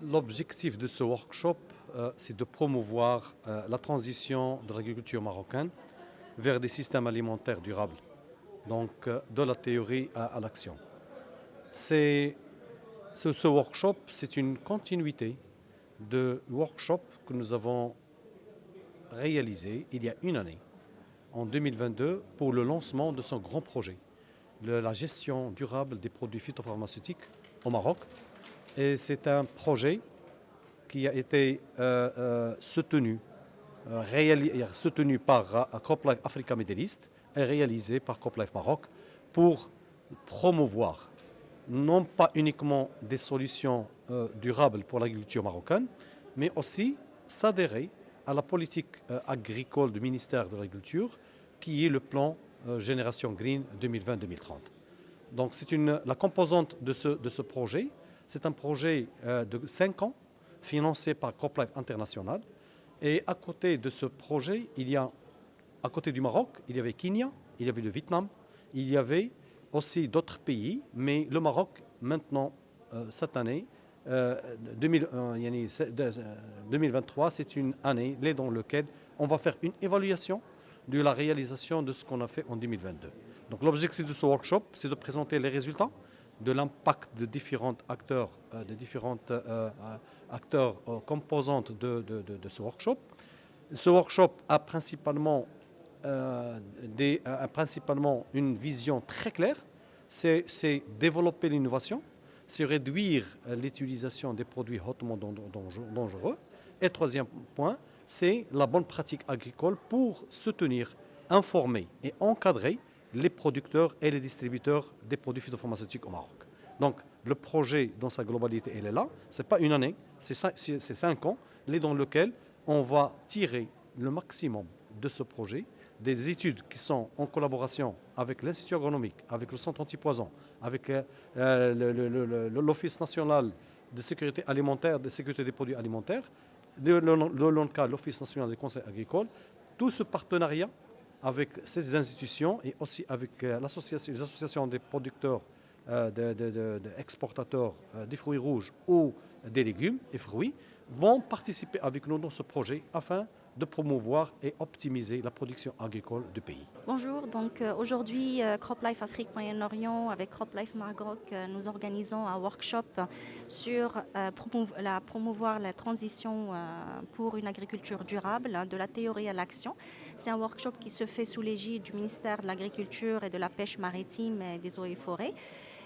L'objectif de ce workshop, c'est de promouvoir la transition de l'agriculture marocaine vers des systèmes alimentaires durables, donc de la théorie à l'action. Ce workshop, c'est une continuité de workshop que nous avons réalisé il y a une année, en 2022, pour le lancement de son grand projet, la gestion durable des produits phytopharmaceutiques au Maroc. Et c'est un projet qui a été soutenu par CropLife Africa Middle East et réalisé par CropLife Maroc pour promouvoir non pas uniquement des solutions durables pour l'agriculture marocaine, mais aussi s'adhérer à la politique agricole du ministère de l'Agriculture, qui est le plan Génération Green 2020-2030. Donc c'est la composante de ce projet. C'est un projet de 5 ans, financé par CropLife International. Et à côté de ce projet, à côté du Maroc, il y avait Kenya, il y avait le Vietnam, il y avait aussi d'autres pays, mais le Maroc, maintenant, cette année, 2023, c'est une année dans laquelle on va faire une évaluation de la réalisation de ce qu'on a fait en 2022. Donc l'objectif de ce workshop, c'est de présenter les résultats de l'impact de différents acteurs, composantes de ce workshop. Ce workshop a principalement une vision très claire, c'est développer l'innovation, c'est réduire l'utilisation des produits hautement dangereux. Et troisième point, c'est la bonne pratique agricole pour soutenir, informer et encadrer les producteurs et les distributeurs des produits phytopharmaceutiques au Maroc. Donc le projet dans sa globalité, elle est là. Ce n'est pas une année, c'est 5 ans, dans lesquels on va tirer le maximum de ce projet, des études qui sont en collaboration avec l'Institut agronomique, avec le Centre antipoison, avec l'Office national de sécurité alimentaire, de sécurité des produits alimentaires, l'ONCA, l'Office national des conseils agricoles, tout ce partenariat avec ces institutions et aussi avec les associations des producteurs, exportateurs des fruits rouges ou des légumes et fruits, vont participer avec nous dans ce projet afin de promouvoir et optimiser la production agricole du pays. Bonjour, donc aujourd'hui CropLife Afrique Moyen-Orient avec CropLife Maroc, nous organisons un workshop sur promouvoir la transition pour une agriculture durable, de la théorie à l'action. C'est un workshop qui se fait sous l'égide du ministère de l'Agriculture et de la Pêche maritime et des eaux et forêts,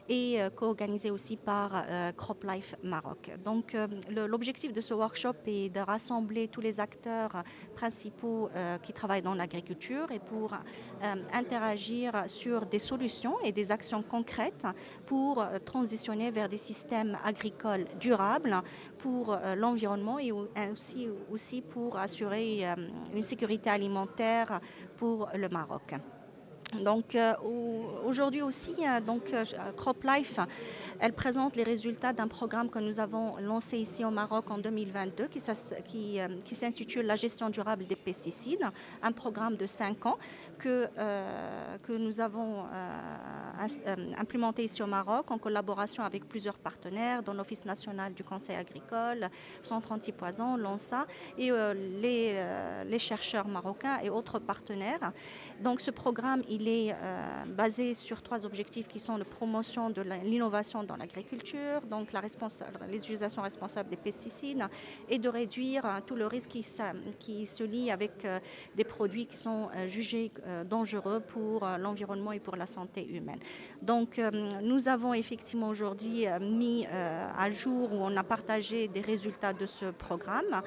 et co-organisé aussi par CropLife Maroc. Donc l'objectif de ce workshop est de rassembler tous les acteurs principaux qui travaillent dans l'agriculture et pour interagir sur des solutions et des actions concrètes pour transitionner vers des systèmes agricoles durables pour l'environnement et aussi pour assurer une sécurité alimentaire pour le Maroc. Donc aujourd'hui aussi, CropLife, elle présente les résultats d'un programme que nous avons lancé ici au Maroc en 2022 qui s'intitule La gestion durable des pesticides, un programme de 5 ans que nous avons implémenté ici au Maroc en collaboration avec plusieurs partenaires, dont l'Office national du conseil agricole, Centre antipoison, l'ONSA et les chercheurs marocains et autres partenaires. Donc ce programme, il est basé sur 3 objectifs qui sont la promotion de l'innovation dans l'agriculture, donc l'utilisation responsable des pesticides et de réduire tout le risque qui se lie avec des produits qui sont jugés dangereux pour l'environnement et pour la santé humaine. Donc nous avons effectivement aujourd'hui mis à jour, où on a partagé des résultats de ce programme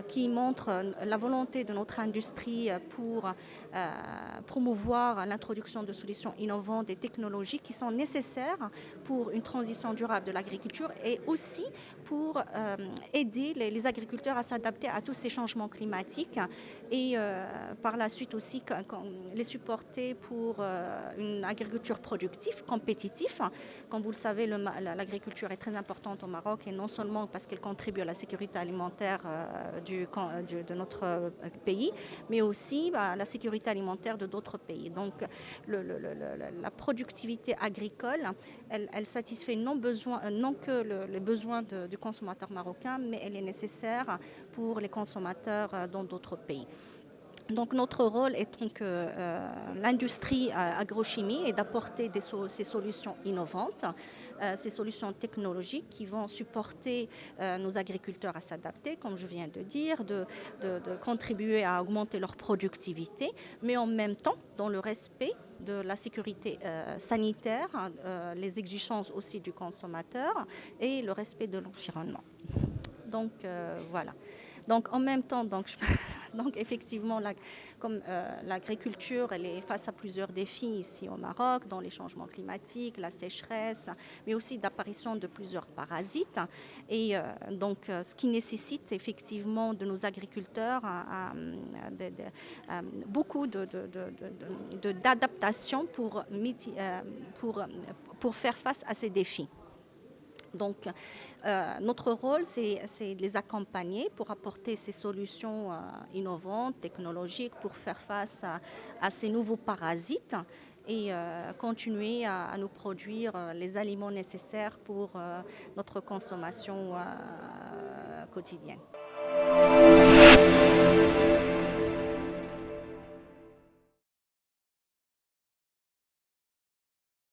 qui montrent la volonté de notre industrie pour promouvoir l'introduction de solutions innovantes et technologiques qui sont nécessaires pour une transition durable de l'agriculture et aussi pour aider les agriculteurs à s'adapter à tous ces changements climatiques et par la suite aussi les supporter pour une agriculture productive, compétitive. Comme vous le savez, l'agriculture est très importante au Maroc et non seulement parce qu'elle contribue à la sécurité alimentaire de notre pays, mais aussi à la sécurité alimentaire de d'autres pays. Donc Donc la productivité agricole, elle satisfait non que les besoins du consommateur marocain, mais elle est nécessaire pour les consommateurs dans d'autres pays. Donc notre rôle étant que l'industrie agrochimie est d'apporter ces solutions innovantes, ces solutions technologiques qui vont supporter nos agriculteurs à s'adapter, comme je viens de dire, de contribuer à augmenter leur productivité, mais en même temps dans le respect de la sécurité sanitaire, les exigences aussi du consommateur et le respect de l'environnement. Donc voilà. Donc en même temps, donc effectivement, comme l'agriculture, elle est face à plusieurs défis ici au Maroc, dans les changements climatiques, la sécheresse, mais aussi l'apparition de plusieurs parasites. Et donc ce qui nécessite effectivement de nos agriculteurs beaucoup d'adaptation pour faire face à ces défis. Donc, notre rôle, c'est de les accompagner pour apporter ces solutions innovantes, technologiques, pour faire face à ces nouveaux parasites et continuer à nous produire les aliments nécessaires pour notre consommation quotidienne.